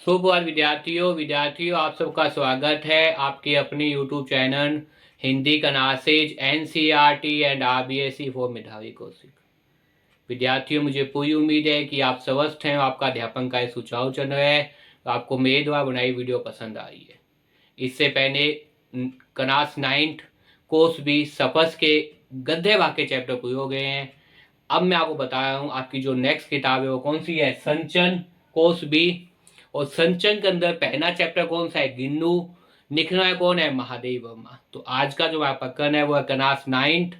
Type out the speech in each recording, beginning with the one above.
सुप्रभात विद्यार्थियों आप सबका स्वागत है आपके अपने YouTube चैनल हिंदी का नासेज NCERT एंड RBSE फॉर मेधावी कौशिक। विद्यार्थियों, मुझे पूरी उम्मीद है कि आप स्वस्थ हैं, आपका अध्यापन कार्य सुचारू चल रहा है, तो आपको मेरे द्वारा बनाई वीडियो पसंद आ रही है। इससे पहले क्लास 9 कोर्स भी सपस के गद्य वाक्य चैप्टर पूरे हो गए हैं। अब मैं आपको बता रहा हूँ आपकी जो नेक्स्ट किताब है वो कौन सी है, संचन कोर्स बी। और संचन के अंदर पहला चैप्टर कौन सा है, गिन्नू। लिखना है कौन है, महादेव वर्मा। तो आज का जो प्रकरण है वो है क्लास 9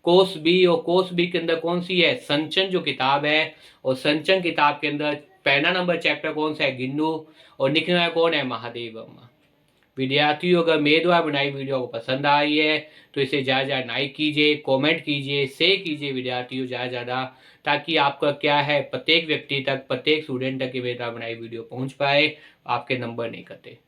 कोर्स बी। और कोर्स बी के अंदर कौन सी है, संचन जो किताब है। और संचन किताब के अंदर पहला नंबर चैप्टर कौन सा है, गिन्नू। और लिखना है कौन है, महादेव वर्मा। विद्यार्थियों, अगर मेरे द्वारा बनाई वीडियो को पसंद आई है तो इसे ज़्यादा ज़्यादा लाइक कीजिए, कमेंट कीजिए, शेयर कीजिए विद्यार्थियों ज़्यादा ज़्यादा, ताकि आपका क्या है प्रत्येक व्यक्ति तक, प्रत्येक स्टूडेंट तक मेरे द्वारा बनाई वीडियो पहुंच पाए, आपके नंबर नहीं कटे।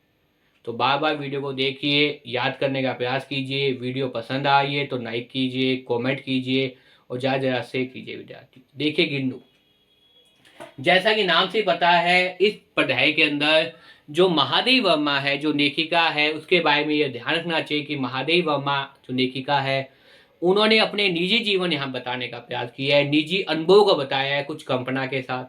तो बार बार वीडियो को देखिए, याद करने का प्रयास कीजिए। वीडियो पसंद आई है तो लाइक कीजिए, कॉमेंट कीजिए और ज़्यादा ज़्यादा शेयर कीजिए। विद्यार्थी देखिए, गिन्नू जैसा कि नाम से पता है, इस पढ़ाई के अंदर जो महादेव वर्मा है, जो लेखिका है, उसके बारे में यह ध्यान रखना चाहिए कि महादेव वर्मा जो लेखिका है, उन्होंने अपने निजी जीवन यहाँ बताने का प्रयास किया है, निजी अनुभव को बताया है कुछ कल्पना के साथ।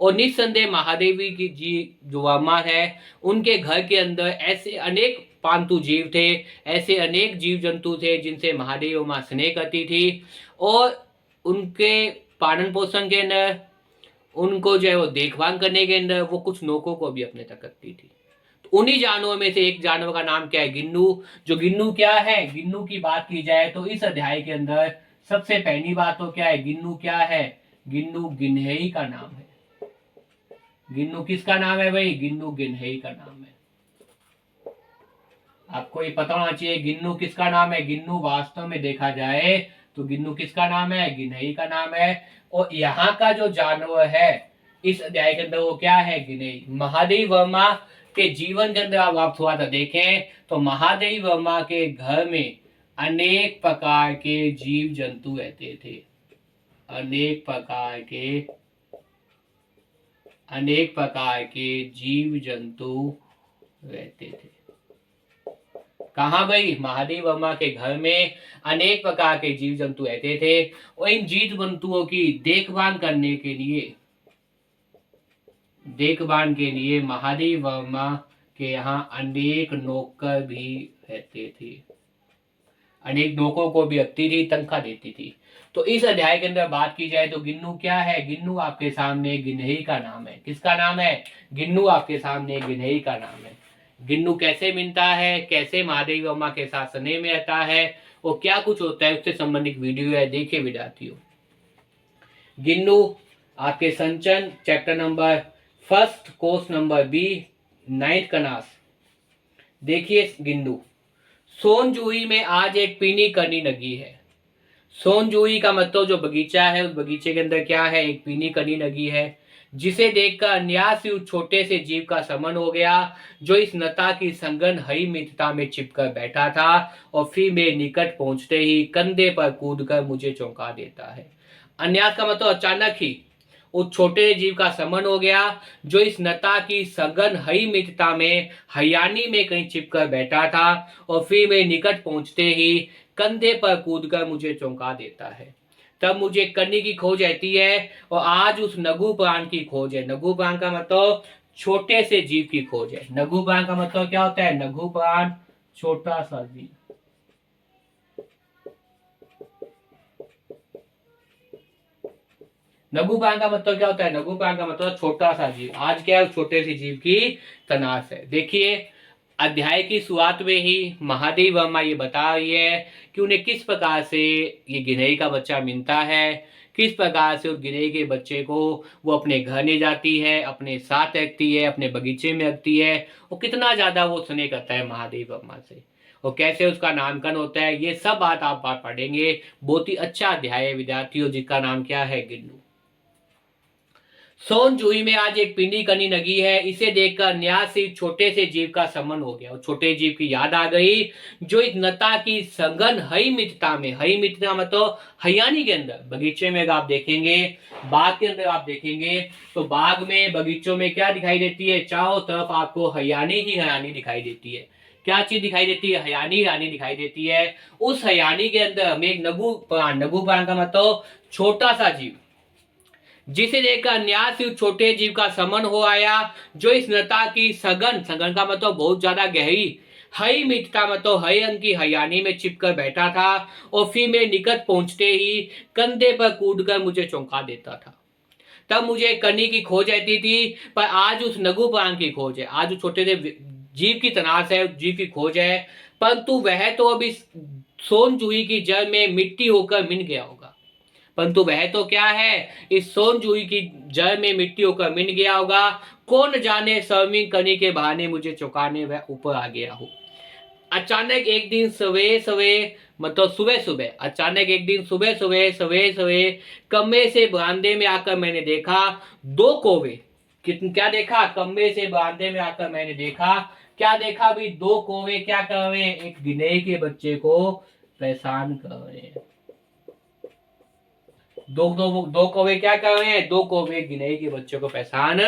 और निस्संदेह महादेवी की जी जो वर्मा है, उनके घर के अंदर ऐसे अनेक पालतू जीव थे, ऐसे अनेक जीव जंतु थे जिनसे महादेवी वर्मा स्नेह करती थी। और उनके पालन पोषण के अंदर, उनको जो है वो देखभाल करने के अंदर वो कुछ नौकों को भी अपने तक रखती थी। तो उन्हीं जानवरों में से एक जानवर का नाम क्या है, गिन्नू। जो गिन्नू क्या है, गिन्नू की बात की जाए तो इस अध्याय के अंदर सबसे पहली बात तो क्या है, गिन्नू क्या है, गिन्नू गिन्हई का नाम है। गिन्नू किसका नाम है भाई, गिन्नू गिन्हई का नाम है। आपको ये पता होना चाहिए गिन्नू किसका नाम है। गिन्नू वास्तव में देखा जाए तो गिन्नू किसका नाम है, गिन्हई का नाम है। और यहाँ का जो जानवर है इस अध्याय के अंदर वो क्या है, गिन्हई। महादेव वर्मा के जीवन के अंदर आप थोड़ा सा देखें तो महादेव वर्मा के घर में अनेक प्रकार के जीव जंतु रहते थे। अनेक प्रकार के जीव जंतु रहते थे। कहा भाई, महादेव वर्मा के घर में अनेक प्रकार के जीव जंतु रहते थे। और इन जीव जंतुओं की देखभाल करने के लिए महादेव वर्मा के यहाँ अनेक नौकर भी रहते थे। अनेक नौकरों को भी रखती थी, तनख्वाह देती थी। तो इस अध्याय के अंदर बात की जाए तो गिन्नू क्या है, गिन्नू आपके सामने गिन्हई का नाम है। किसका नाम है, गिन्नू आपके सामने गिन्हई का नाम है। गिन्नू कैसे मिलता है, कैसे महादेव वर्मा के साथ स्नेह में रहता है और क्या कुछ होता है, उससे संबंधित वीडियो है, देखिए विद्यार्थियों। गिन्नू आपके संचन chapter number 1 course number B 9th class. देखिए गिन्नू, सोनजूही में आज एक पीनी कनी लगी है। सोनजूही का मतलब जो बगीचा है, उस बगीचे के अंदर क्या है, एक पीनी कनी लगी है, जिसे देखकर अन्यास ही उस छोटे से जीव का समन हो गया, जो इस लता की संगन हरी मित्रता में चिपकर बैठा था और फिर मेरे निकट पहुंचते ही कंधे पर कूदकर मुझे चौंका देता है। अन्यास का मतलब अचानक ही उस छोटे जीव का समन हो गया, जो इस लता की सघन हरी मित्रता में हरियाणी में कहीं चिपकर बैठा था और फिर मेरे निकट पहुंचते ही कंधे पर कूदकर मुझे चौंका देता है। तब मुझे कन्नी की खोज रहती है और आज उस नगु प्राण की खोज है। नगु प्राण का मतलब छोटे से जीव की खोज है। नगु प्राण का मतलब क्या होता है, नगु प्राण छोटा सा जीव। नगु प्राण का मतलब क्या होता है, नगु प्राण का मतलब छोटा सा जीव। आज क्या है, उस छोटे से जीव की तलाश है। देखिए अध्याय की शुरुआत में ही महादेव वर्मा ये बता रही है कि उन्हें किस प्रकार से ये गिनई का बच्चा मिलता है, किस प्रकार से उस गिनई के बच्चे को वो अपने घर ले जाती है, अपने साथ रखती है, अपने बगीचे में रखती है, और कितना ज्यादा वो स्नेह करता है महादेव वर्मा से, और कैसे उसका नामकरण होता है। ये सब बात आप पढ़ेंगे। बहुत ही अच्छा अध्याय है विद्यार्थियों, जिसका नाम क्या है, गिन्नू। सोन जूही में आज एक पिंडी कनी लगी है, इसे देखकर न्यासी छोटे से जीव का समन हो गया और छोटे जीव की याद आ गई, जो इस नता की सघन हई मित्रता में, हई मित्रता मतलब हरियाणी के अंदर, बगीचे में अगर आप देखेंगे, बाग के अंदर आप देखेंगे तो बाग में, बगीचों में क्या दिखाई देती है, चारों तरफ आपको हरियाणी ही हरियाणी दिखाई देती है। क्या चीज दिखाई देती है, हरियाणी हरियाणी दिखाई देती है। उस हरियाणी के अंदर हमें एक नगु प्राण का मतलब छोटा सा जीव, जिसे देखकर न्यास छोटे जीव का समन हो आया, जो इस नता की सघन, सघन का मतलब बहुत ज्यादा गहरी, हई मित्रता मतलब हई अंग की हरियाणी में चिपकर बैठा था, और फिर मैं निकट पहुंचते ही कंधे पर कूदकर मुझे चौंका देता था। तब मुझे कनी की खोज रहती थी, पर आज उस नगु प्राण की खोज है, आज उस छोटे से जीव की तलाश है, जीव की खोज है, परंतु वह तो अभी सोन जूही की जड़ में मिट्टी होकर मिल गया होगा। परंतु वह तो क्या है, इस सोन जूही की जड़ में मिट्टी होकर मिल गया होगा। कौन जाने स्वर्मिंग कनी के बहाने मुझे चौंकाने वह ऊपर आ गया हो। अचानक एक दिन सवेरे सवेरे मतलब सुबह सुबह, अचानक एक दिन सुबह सुबह सवेरे सवेरे कमरे से बरामदे में आकर मैंने देखा दो कौवे। क्या देखा, कमरे से बरामदे में आकर मैंने देखा, क्या देखा भी, दो कौवे क्या कर रहे हैं, एक गिलहरी के बच्चे को परेशान कर रहे हैं। दो कौवे क्या कर रहे हैं, दो कौवे गिलहरी के बच्चों को परेशान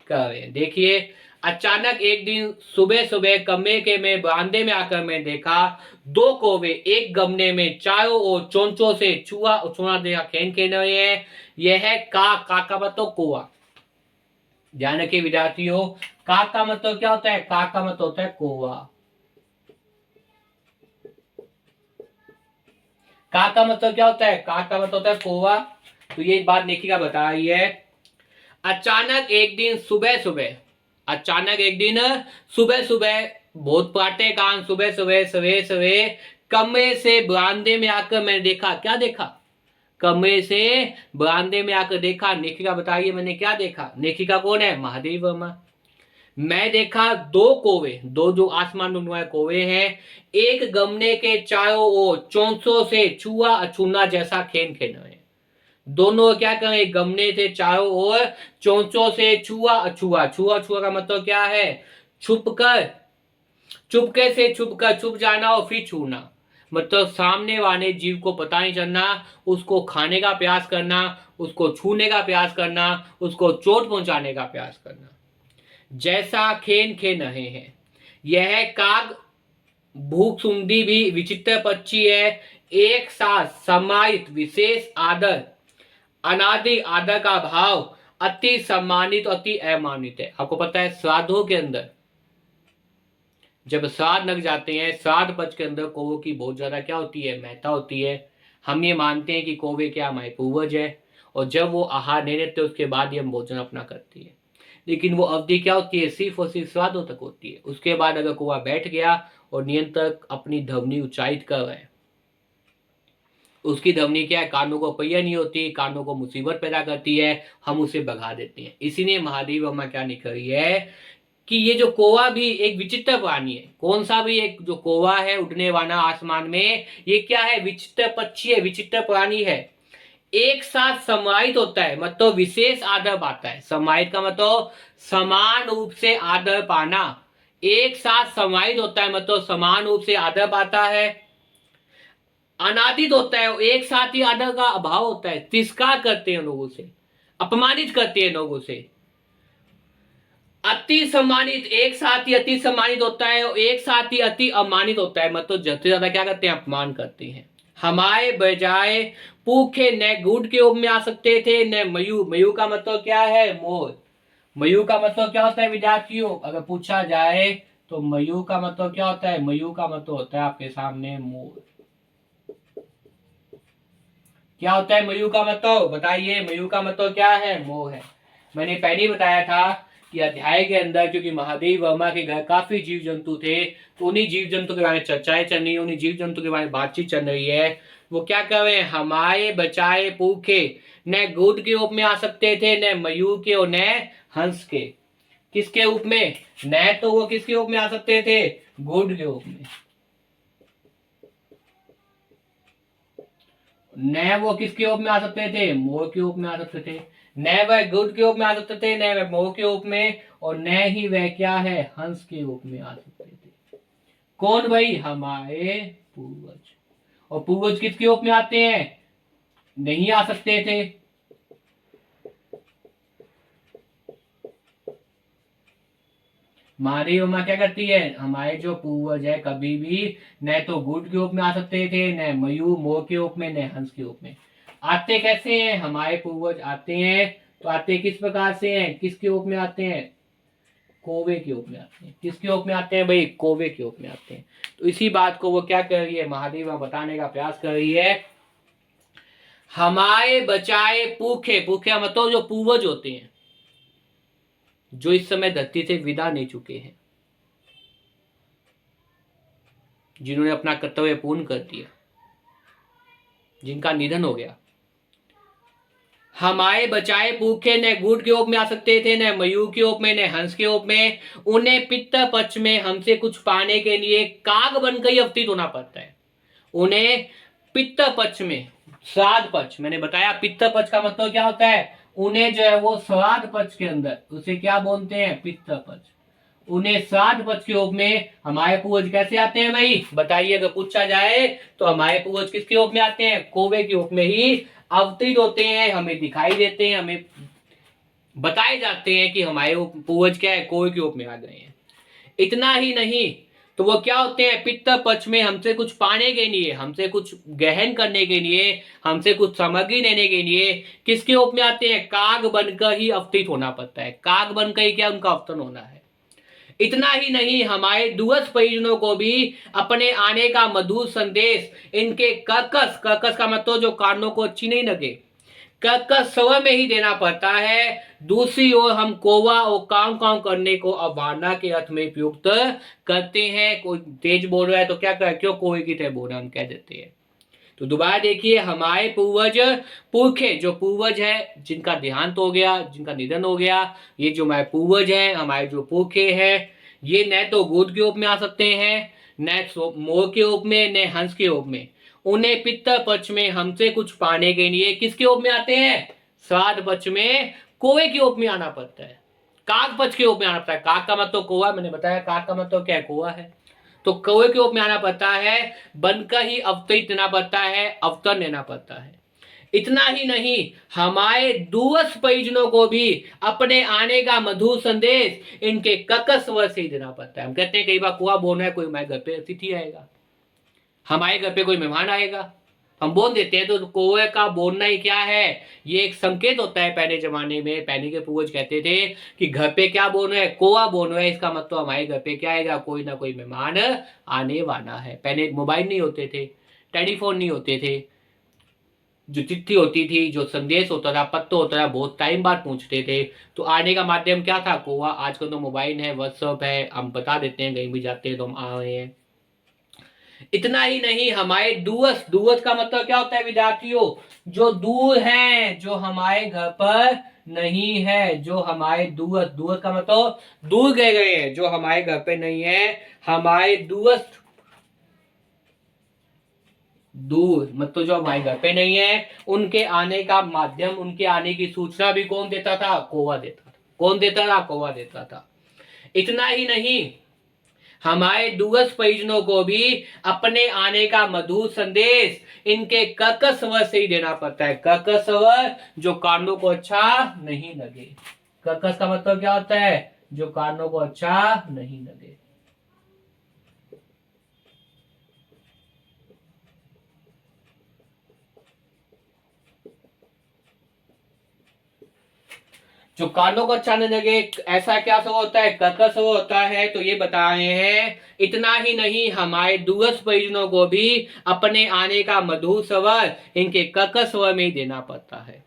कर रहे हैं। देखिए, अचानक एक दिन सुबह सुबह कमरे के में बरामदे में आकर मैं देखा दो कौवे एक गमले में चारों ओर चोंचों से चूहा चूहा देखा खेल खेल रहे हैं। यह है का का मतलब कौवा। ध्यान रखिए विद्यार्थियों, का मतलब क्या होता है, का मतलब होता है कौवा। का मतलब क्या होता है, का मतलब होता है कौवा। तो ये बात नेकी का बता रही है। अचानक एक दिन सुबह सुबह, अचानक एक दिन सुबह सुबह, बहुत पाटे कान, सुबह सुबह सवेरे सवेरे कमरे से बरामदे में आकर मैंने देखा, क्या देखा, कमरे से बरामदे में आकर देखा। नेकिका बताइए मैंने क्या देखा, नेकिका कौन है, महादेव वर्मा। मैं देखा दो कौवे, दो जो आसमान ढूंढवाए कौवे हैं, एक गमले के चारों ओर चौंसों से चूहा अछूना जैसा खेल खेल रहे हैं। दोनों क्या करें, गमले से चारों ओर चोंचों से छुआ अछुआ, छुआ छुआ का मतलब क्या है, छुपकर, चुपके से छुपकर, छुप जाना और फिर छूना, मतलब सामने वाले जीव को पता नहीं चलना, उसको खाने का प्रयास करना, उसको छूने का प्रयास करना, उसको चोट पहुंचाने का प्रयास करना, जैसा खेल खेल रहे हैं। यह काग भूख सुंदी भी विचित्र पक्षी है, एक साथ समाहित विशेष आदर, अनादि आदर का भाव, अति सम्मानित, अति अमानित है। आपको पता है श्राद्धों के अंदर जब श्राद्ध लग जाते हैं, श्राद्ध पक्ष के अंदर कौवों की बहुत ज्यादा क्या होती है, महत्ता होती है। हम ये मानते हैं कि कौवे क्या हमारे पूर्वज है, और जब वो आहार नहीं लेते उसके बाद ही हम भोजन अपना करती है। लेकिन वो अवधि क्या होती है, सिर्फ और सिर्फ श्राद्धों तक होती है। उसके बाद अगर कौवा बैठ गया और नियंत्रक अपनी ध्वनि उच्चारित कर रहे हैं, उसकी ध्वनि क्या है, कानों को पहिया नहीं होती, कानों को मुसीबत पैदा करती है, हम उसे भगा देते हैं। इसीलिए महादेव वर्मा क्या लिख रही है कि ये जो कौवा भी एक विचित्र प्राणी है। कौन सा भी एक जो कौवा है उड़ने वाला आसमान में, ये क्या है, विचित्र पक्षी है, विचित्र प्राणी है। एक साथ समाहित होता है मतलब विशेष आदर पाता है। समाहित का मतलब समान रूप से आदर पाना। एक साथ समाहित होता है मतलब समान रूप से आदर पाता है। अनादित होता है, एक साथ ही आदर का अभाव होता है, तिरस्कार करते हैं लोगों से, अपमानित करते हैं लोगों से। अति सम्मानित, एक साथ ही अति सम्मानित होता है और एक साथ ही अति अपमानित होता है, मतलब ज्यादा से ज्यादा क्या करते हैं, अपमान करते हैं। हमारे बजाय पूखे न गुड़ के रूप में आ सकते थे, न मयूर। मयूर का मतलब क्या है, मोर। मयूर का मतलब क्या होता है विद्यार्थियों, अगर पूछा जाए तो मयूर का मतलब क्या होता है, मयूर का मतलब होता है आपके सामने मोर। क्या होता है मयूर का मतलब, बताइए, मयूर का मतलब क्या है, मोह है। मैंने पहले ही बताया था कि अध्याय के अंदर क्योंकि महादेव वर्मा के घर काफी जीव जंतु थे, तो उन्हीं जीव जंतु के बारे में चर्चाएं चल रही है, उन्हीं जीव जंतु के बारे में बातचीत चल रही है। वो क्या कर रहे हैं, हमारे बचाए भूखे न गुड़ के रूप में आ सकते थे, न मयूर के और न हंस के। किसके रूप में, न तो वो किसके रूप में आ सकते थे, गुड़ के रूप में, न वो किसके रूप में आ सकते थे, मोर के रूप में आ सकते थे। न वह गुड के रूप में आ सकते थे, न वह मोह के रूप में, और न ही वह क्या है, हंस के रूप में आ सकते थे। कौन भाई, हमारे पूर्वज। और पूर्वज किसके रूप में आते हैं, नहीं आ सकते थे। हमारी उम्र क्या करती है, हमारे जो पूर्वज है कभी भी न तो गुड के रूप में आ सकते थे, न मयूर मोर के रूप में, न हंस के रूप में। आते कैसे हैं हमारे पूर्वज, आते हैं तो आते किस प्रकार से हैं, किसके रूप में आते हैं, कौवे के रूप में आते हैं। किसके रूप में आते हैं भाई, कौवे के रूप में आते हैं। तो इसी बात को वो क्या कर रही है, महादेवा बताने का प्रयास कर रही है। हमारे बचाए पूखे, पूखे मतलब जो पूर्वज होते हैं, जो इस समय धरती से विदा नहीं चुके हैं, जिन्होंने अपना कर्तव्य पूर्ण कर दिया, जिनका निधन हो गया। हमारे बचाए भूखे न गुड़ के रूप में आ सकते थे, न मयूर के रूप में, न हंस के रूप में। उन्हें पित्त पक्ष में हमसे कुछ पाने के लिए काग बनकर ही अवतीत होना पड़ता है। उन्हें पित्त पक्ष में, श्राद्ध पक्ष, मैंने बताया पित्त पक्ष का मतलब क्या होता है, उन्हें जो है वो श्राद्ध पक्ष के अंदर, उसे क्या बोलते हैं, पित्त पक्ष। उन्हें श्राद्ध पक्ष के रूप में हमारे पूर्वज कैसे आते हैं भाई, बताइए। अगर पूछा जाए तो हमारे पूर्वज किसके रूप में आते हैं, कौवे के रूप में ही अवतीत होते हैं, हमें दिखाई देते हैं, हमें बताए जाते हैं कि हमारे पूर्वज क्या है, कौवे के रूप में आ गए हैं। इतना ही नहीं, तो वो क्या होते हैं, पित्त पक्ष में हमसे कुछ पाने के लिए, हमसे कुछ गहन करने के लिए, हमसे कुछ सामग्री लेने के लिए किसके रूप में आते हैं, काग बनकर ही अवतीत होना पड़ता है। काग बनकर ही क्या उनका अवतरण होना है। इतना ही नहीं, हमारे दूरस्थ परिजनों को भी अपने आने का मधुर संदेश इनके कर्कश, कर्कश का मतलब जो कानों को अच्छी नहीं लगे, कर्कश स्वर में ही देना पड़ता है। दूसरी ओर हम कौवा और काम काम करने को अवधारणा के अर्थ में प्रयुक्त करते हैं। कोई तेज बोल रहा है तो क्या कहें, क्यों कौवे की तरह बोल रहा है, हम कह देते हैं। तो दोबारा देखिए, हमारे पूर्वज, पुरखे, जो पूर्वज है जिनका देहांत हो गया, जिनका निधन हो गया, ये जो हमारे पूर्वज हैं, हमारे जो पुरखे हैं, ये न तो गूढ़ के रूप में आ सकते हैं, न मोर के रूप में, न हंस के रूप में। उन्हें पित्त पक्ष में हमसे कुछ पाने के लिए किसके रूप में आते हैं, श्राद्ध पक्ष में कौवे के रूप में आना पड़ता है, काग पक्ष के रूप में आना पड़ता है। काग का मतलब कौवा, मैंने बताया काग का मतलब क्या है, कौवा है। तो कौवे के रूप में आना पड़ता है, बनकर ही अवतरित लेना पड़ता है, अवतरण लेना पड़ता है। इतना ही नहीं, हमारे दूरस्थ परिजनों को भी अपने आने का मधुर संदेश इनके कर्कश स्वर से ही देना पड़ता है। हम कहते हैं कई बार कौवा बोलना है, कोई हमारे घर पे अतिथि आएगा, हमारे घर पे कोई मेहमान आएगा, हम बोल देते हैं। तो कौवे का बोलना ही क्या है, ये एक संकेत होता है। पहले जमाने में, पहले के पूर्वज कहते थे कि घर पे क्या बोल रहे हैं, कौवा बोल रहे हैं, इसका मतलब हमारे घर पे क्या आएगा, कोई ना कोई मेहमान आने वाला है। पहले मोबाइल नहीं होते थे, टेलीफोन नहीं होते थे, जो चिट्ठी होती थी, जो संदेश होता था, पत्र होता था, बहुत टाइम बाद पहुंचते थे। तो आने का माध्यम क्या था, कौवा। आजकल तो मोबाइल है, व्हाट्सएप है, हम बता देते हैं, कहीं भी जाते हैं तो हम आ रहे हैं। इतना ही नहीं, हमारे दूरस्थ, दूरस्थ का मतलब क्या होता है विद्यार्थियों, जो दूर हैं, जो हमारे घर पर नहीं है, जो हमारे दूरस्थ, दूरस्थ का मतलब दूर गए हैं, जो हमारे घर पे नहीं है, हमारे दूरस्थ, दूर मतलब जो हमारे घर पे नहीं है, उनके आने का माध्यम, उनके आने की सूचना भी कौन देता था, कौवा देता था। कौन देता था, कौवा देता था। इतना ही नहीं, हमारे दूरस्थ परिजनों को भी अपने आने का मधुर संदेश इनके कर्कश स्वर से ही देना पड़ता है। कर्कश स्वर जो कानों को अच्छा नहीं लगे। कर्कश का मतलब क्या होता है, जो कानों को अच्छा नहीं लगे। जो कानों को अच्छा नहीं लगे, ऐसा क्या स्वर होता है, कर्कश स्वर होता है। तो ये बता रहे हैं। इतना ही नहीं, हमारे दूरस्थ परिजनों को भी अपने आने का मधुर स्वर इनके कर्कश स्वर में ही देना पड़ता है।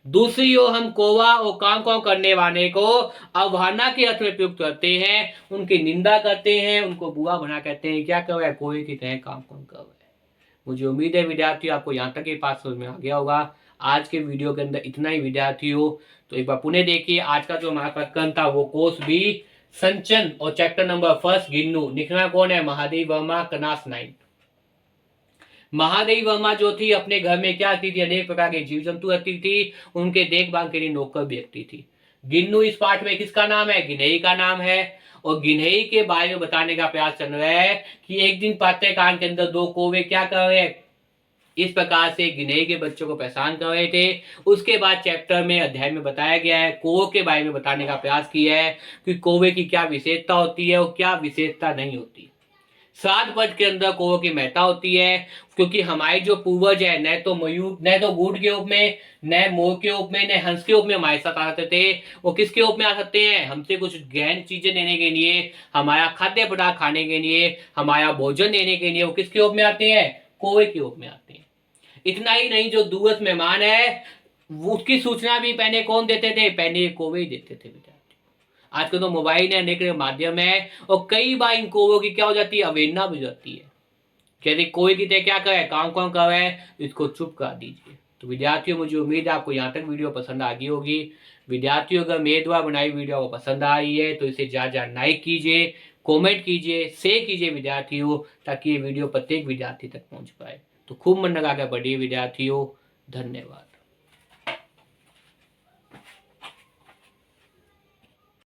दूसरी ओर हम कौवा और काम काम करने वाले को अवधारणा के अर्थ में प्रयुक्त करते हैं, उनकी निंदा करते हैं, उनको बुरा भला कहते हैं। क्या कर रहा है, कौवे की तरह काम काम कर रहा है। मुझे उम्मीद है विद्यार्थियों आपको यहाँ तक के पास समझ में आ गया होगा। आज के वीडियो के अंदर इतना ही विद्यार्थियों। तो एक बार पुनः देखिए, आज का जो हमारा प्रकरण था वो कोर्स बी संचन और चैप्टर नंबर 1 गिन्नू। लिखना कौन है, महादेव वर्मा, क्लास 9। महादेवी वर्मा जो थी अपने घर में क्या करती थी, अनेक प्रकार के जीव जंतु रखती थी, उनके देखभाल के लिए नौकर भी रखती थी। गिन्नू इस पाठ में किसका नाम है, गिन्हई का नाम है। और गिन्हई के बारे में बताने का प्रयास चल रहा है कि एक दिन पाठ्यकांड के अंदर दो कौवे क्या कर रहे हैं, इस प्रकार से गिन्हई के बच्चों को परेशान कर रहे थे। उसके बाद चैप्टर में अध्याय में बताया गया है, कौवे के बारे में बताने का प्रयास किया है कि कौवे की क्या विशेषता होती है और क्या विशेषता नहीं होती। 7 पद के अंदर कौवे की महत्ता होती है, क्योंकि हमारे जो पूर्वज है न तो मयूर, न तो गूढ़ के रूप में, न मोर के रूप में, न हंस के रूप में हमारे साथ आ सकते थे। वो किसके रूप में आ सकते हैं, हमसे कुछ गहन चीजें देने के लिए, हमारा खाद्य पदार्थ खाने के लिए, हमारा भोजन देने के लिए वो किसके रूप में आते हैं, कौवे के रूप में आते हैं। इतना ही नहीं, जो दूरस्थ मेहमान है उसकी सूचना भी पहले कौन देते थे, पहले कौवे ही देते थे विद्यार्थी। आजकल तो मोबाइल है, अनेक माध्यम है, और कई बार इन कौवों की क्या हो जाती है, अवहेलना भी जाती है। कहते कोई की क्या करे, काम कौन कर रहा है, इसको चुप कर दीजिए। तो विद्यार्थियों, मुझे उम्मीद है आपको यहाँ तक वीडियो पसंद आ गई होगी। विद्यार्थियों, अगर मेरे द्वारा बनाई वीडियो को पसंद आ रही है तो इसे ज़्यादा लाइक कीजिए, कमेंट कीजिए, शेयर कीजिए विद्यार्थियों, ताकि ये वीडियो प्रत्येक विद्यार्थी तक पहुँच पाए। तो खूब मन लगा कर पढ़िए विद्यार्थियों। धन्यवाद।